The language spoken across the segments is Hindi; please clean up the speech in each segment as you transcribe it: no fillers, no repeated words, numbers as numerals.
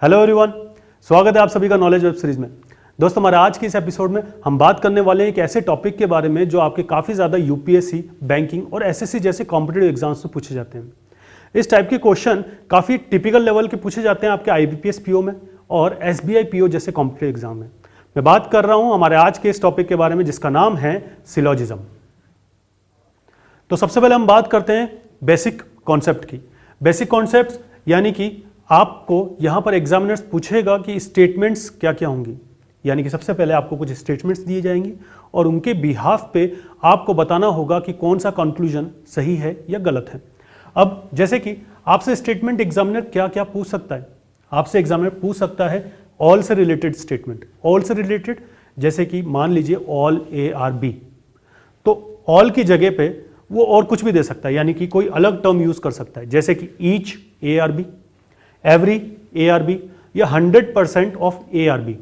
हेलो एवरीवन, स्वागत है आप सभी का नॉलेज वेब सीरीज में। दोस्तों, हमारे आज के इस एपिसोड में हम बात करने वाले हैं एक ऐसे टॉपिक के बारे में जो आपके काफ़ी ज़्यादा यूपीएससी, बैंकिंग और एसएससी जैसे कॉम्पिटिटिव एग्जाम्स में पूछे जाते हैं। इस टाइप के क्वेश्चन काफ़ी टिपिकल लेवल के पूछे जाते हैं आपके आईबीपीएस पीओ में और एसबीआई पीओ जैसे कॉम्पिटिटिव एग्जाम में। मैं बात कर रहा हूँ हमारे आज के इस टॉपिक के बारे में जिसका नाम है सिलोजिज्म। तो सबसे पहले हम बात करते हैं बेसिक कॉन्सेप्ट की। बेसिक कॉन्सेप्ट यानी कि आपको यहां पर एग्जामिनर्स पूछेगा कि स्टेटमेंट्स क्या क्या होंगी, यानी कि सबसे पहले आपको कुछ स्टेटमेंट्स दिए जाएंगी और उनके बिहाफ पे आपको बताना होगा कि कौन सा कंक्लूजन सही है या गलत है। अब जैसे कि आपसे स्टेटमेंट एग्जामिनर क्या क्या पूछ सकता है, आपसे एग्जामिनर पूछ सकता है ऑल से रिलेटेड स्टेटमेंट। ऑल से रिलेटेड जैसे कि मान लीजिए ऑल ARB, तो ऑल की जगह पे वो और कुछ भी दे सकता है, यानी कि कोई अलग टर्म यूज कर सकता है, जैसे कि ईच ARB, एवरी ARB या 100% ऑफ ARB।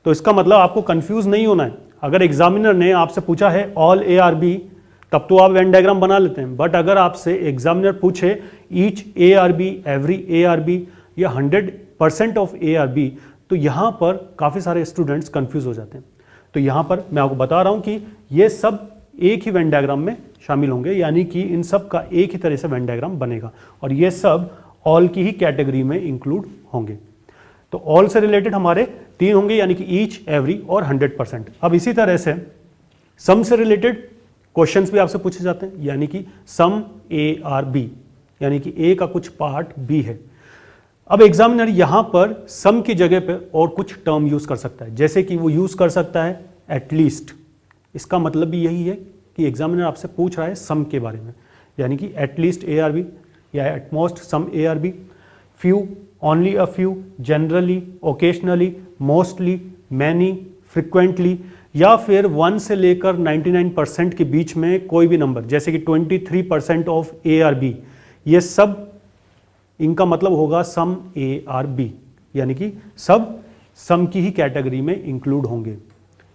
तो इसका मतलब आपको कंफ्यूज नहीं होना है। अगर एग्जामिनर ने आपसे पूछा है ऑल ARB, तब तो आप वेन डायग्राम बना लेते हैं, बट अगर आपसे एग्जामिनर पूछे ईच ARB, एवरी ARB या 100% ऑफ ARB, तो यहां पर काफी सारे स्टूडेंट्स कंफ्यूज हो जाते हैं। तो यहां पर मैं आपको बता रहा हूं कि ये सब एक ही वेन डायग्राम में शामिल होंगे, यानी कि इन सब का एक ही तरह से वेन डायग्राम बनेगा और ये सब ऑल की ही कैटेगरी में इंक्लूड होंगे। तो ऑल से रिलेटेड हमारे 3 होंगे, यानी कि ईच, एवरी और 100%। अब इसी तरह से सम से रिलेटेड क्वेश्चंस भी आपसे पूछे जाते हैं, यानी कि सम ARB, यानी कि ए का कुछ पार्ट बी है। अब एग्जामिनर यहां पर सम की जगह पे और कुछ टर्म यूज कर सकता है, जैसे कि वो यूज कर सकता है एटलीस्ट। इसका मतलब भी यही है कि एग्जामिनर आपसे पूछ रहा है सम के बारे में, यानी कि एटलीस्ट ARB या at most some ARB, few, only a few, generally, occasionally, mostly, many, frequently, या फिर 1 से लेकर 99% के बीच में कोई भी नंबर, जैसे कि 23% ऑफ ARB। ये सब इनका मतलब होगा सम ARB, यानी कि सब सम की ही कैटेगरी में इंक्लूड होंगे।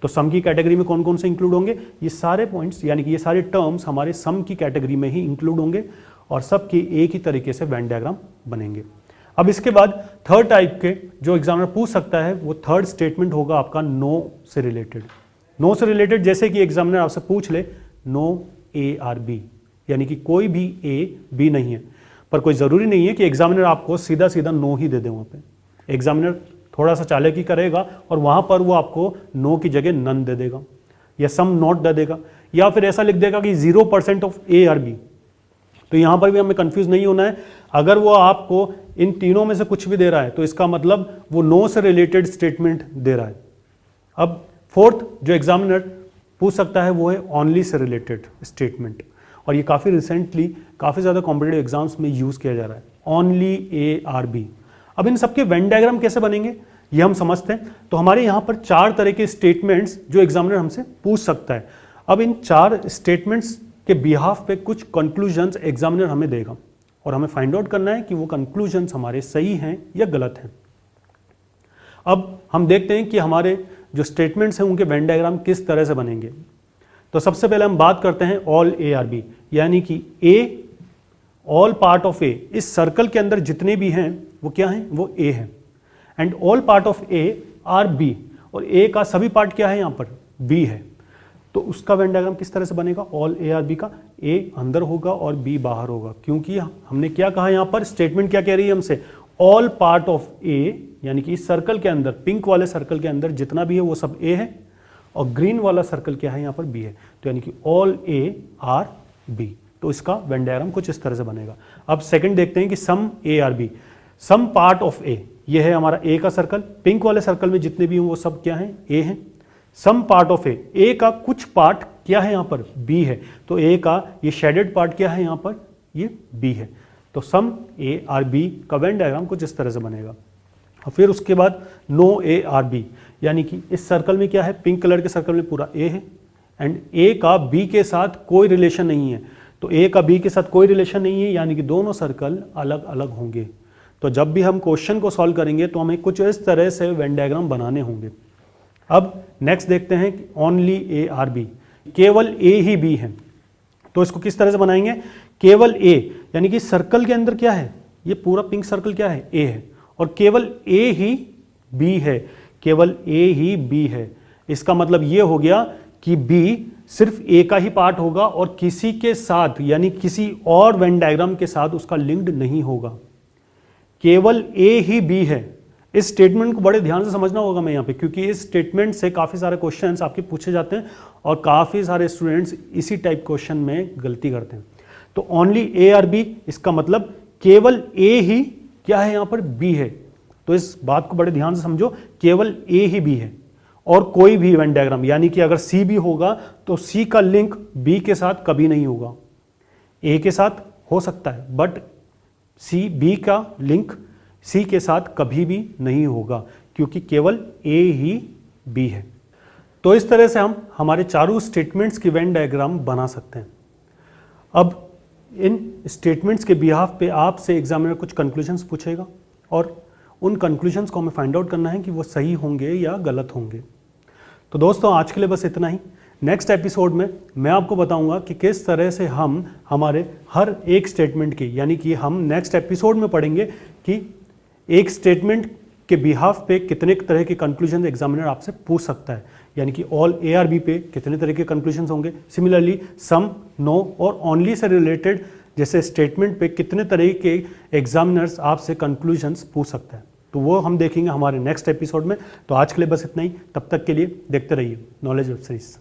तो सम की कैटेगरी में कौन कौन से इंक्लूड होंगे? ये सारे पॉइंट्स, यानी कि ये सारे टर्म्स हमारे सम की कैटेगरी में ही इंक्लूड होंगे और सबके एक ही तरीके से वेन डायग्राम बनेंगे। अब इसके बाद थर्ड टाइप के जो एग्जामिनर पूछ सकता है वो थर्ड स्टेटमेंट होगा आपका नो से रिलेटेड। नो से रिलेटेड जैसे कि एग्जामिनर आपसे पूछ ले नो ARB, यानी कि कोई भी A B नहीं है, पर कोई जरूरी नहीं है कि एग्जामिनर आपको सीधा सीधा नो ही दे दे। वहां पे एग्जामिनर थोड़ा सा चालाकी करेगा और वहां पर वो आपको नो की जगह नन दे देगा या सम नॉट दे देगा, या फिर ऐसा लिख देगा कि 0% ऑफ ARB। तो यहां पर भी हमें कंफ्यूज नहीं होना है। अगर वो आपको इन तीनों में से कुछ भी दे रहा है तो इसका मतलब वो नो से रिलेटेड स्टेटमेंट दे रहा है। अब फोर्थ जो एग्जामिनर पूछ सकता है वो है ओनली से रिलेटेड स्टेटमेंट, और ये काफी रिसेंटली काफी ज्यादा कॉम्पिटिटिव एग्जाम्स में यूज किया जा रहा है, ओनली ARB। अब इन सबके वेन डायग्राम कैसे बनेंगे ये हम समझते हैं। तो हमारे यहाँ पर 4 तरह के स्टेटमेंट्स जो एग्जामिनर हमसे पूछ सकता है। अब इन 4 स्टेटमेंट्स के बिहाफ पे कुछ कंक्लूजन्स एग्जामिनर हमें देगा और हमें फाइंड आउट करना है कि वो कंक्लूजन्स हमारे सही हैं या गलत हैं। अब हम देखते हैं कि हमारे जो स्टेटमेंट्स हैं उनके वेन डायग्राम किस तरह से बनेंगे। तो सबसे पहले हम बात करते हैं ऑल ARB, यानी कि A, all part of A, इस सर्कल के अंदर जितने भी हैं वो क्या हैं? वो A है। And all part of A are B, और A का सभी पार्ट क्या है? यहाँ पर B है। तो उसका वेन डायग्राम किस तरह से बनेगा? ऑल ARB का A अंदर होगा और B बाहर होगा, क्योंकि हमने क्या कहा यहाँ पर? स्टेटमेंट क्या कह रही है हमसे? ऑल पार्ट ऑफ A, यानी कि इस सर्कल के अंदर, पिंक वाले सर्कल के अंदर जितना भी है वो सब A है, और ग्रीन वाला सर्कल क्या है? यहाँ पर B है। तो यानी कि ऑल ARB। तो इसका वेन डायग्राम कुछ इस तरह से बनेगा। अब सेकंड देखते हैं कि some ARB, some part of A, ये है हमारा A का सर्कल, पिंक वाले सर्कल में जितने भी हैं वो सब क्या हैं? A हैं। सम पार्ट ऑफ A का कुछ पार्ट क्या है? यहाँ पर B है। तो A का ये शेडेड पार्ट क्या है? यहाँ पर ये B है। तो सम ARB का वेन डायग्राम कुछ इस तरह से बनेगा। और फिर उसके बाद नो ARB, यानी कि इस सर्कल में क्या है? पिंक कलर के सर्कल में पूरा A है एंड A का B के साथ कोई रिलेशन नहीं है। तो A का B के साथ कोई रिलेशन नहीं है, यानी कि दोनों सर्कल अलग अलग होंगे। तो जब भी हम क्वेश्चन को सॉल्व करेंगे तो हमें कुछ इस तरह से वेन डायग्राम बनाने होंगे। अब नेक्स्ट देखते हैं कि ओनली ARB, केवल A ही B है। तो इसको किस तरह से बनाएंगे? केवल A, यानी कि सर्कल के अंदर क्या है? ये पूरा पिंक सर्कल क्या है? A है, और केवल ए ही बी है, केवल ए ही बी है। इसका मतलब ये हो गया कि बी सिर्फ ए का ही पार्ट होगा और किसी के साथ यानी किसी और वेन डायग्राम के साथ उसका लिंक्ड नहीं होगा। केवल ए ही बी है। इस स्टेटमेंट को बड़े ध्यान से समझना होगा मैं यहाँ पे, क्योंकि इस स्टेटमेंट से काफ़ी सारे क्वेश्चंस आपके पूछे जाते हैं और काफ़ी सारे स्टूडेंट्स इसी टाइप क्वेश्चन में गलती करते हैं। तो ओनली ए और बी, इसका मतलब केवल ए ही क्या है यहाँ पर, बी है। तो इस बात को बड़े ध्यान से समझो, केवल ए ही बी है और कोई भी इवेंट डायग्राम यानी कि अगर सी भी होगा तो सी का लिंक बी के साथ कभी नहीं होगा। ए के साथ हो सकता है बट सी बी का लिंक सी के साथ कभी भी नहीं होगा, क्योंकि केवल ए ही बी है। तो इस तरह से हम हमारे चारों स्टेटमेंट्स की वेन डायग्राम बना सकते हैं। अब इन स्टेटमेंट्स के बिहाफ पे आपसे एग्जामिनर कुछ कंक्लूजन्स पूछेगा और उन कंक्लूजन्स को हमें फाइंड आउट करना है कि वो सही होंगे या गलत होंगे। तो दोस्तों आज के लिए बस इतना ही। नेक्स्ट एपिसोड में मैं आपको बताऊंगा कि किस तरह से हम हमारे हर एक स्टेटमेंट की, यानी कि हम नेक्स्ट एपिसोड में पढ़ेंगे कि एक स्टेटमेंट के बिहाफ पे कितने तरह के कंक्लूजन एग्जामिनर आपसे पूछ सकता है, यानी कि ऑल ए आर बी पे कितने तरह के कंक्लूजन होंगे। सिमिलरली सम, नो और ओनली से रिलेटेड जैसे स्टेटमेंट पे कितने तरह के एग्जामिनर्स आपसे कंक्लूजन्स पूछ सकता है, तो वो हम देखेंगे हमारे नेक्स्ट एपिसोड में। तो आज के लिए बस इतना ही। तब तक के लिए देखते रहिए नॉलेज वेब सीरीज।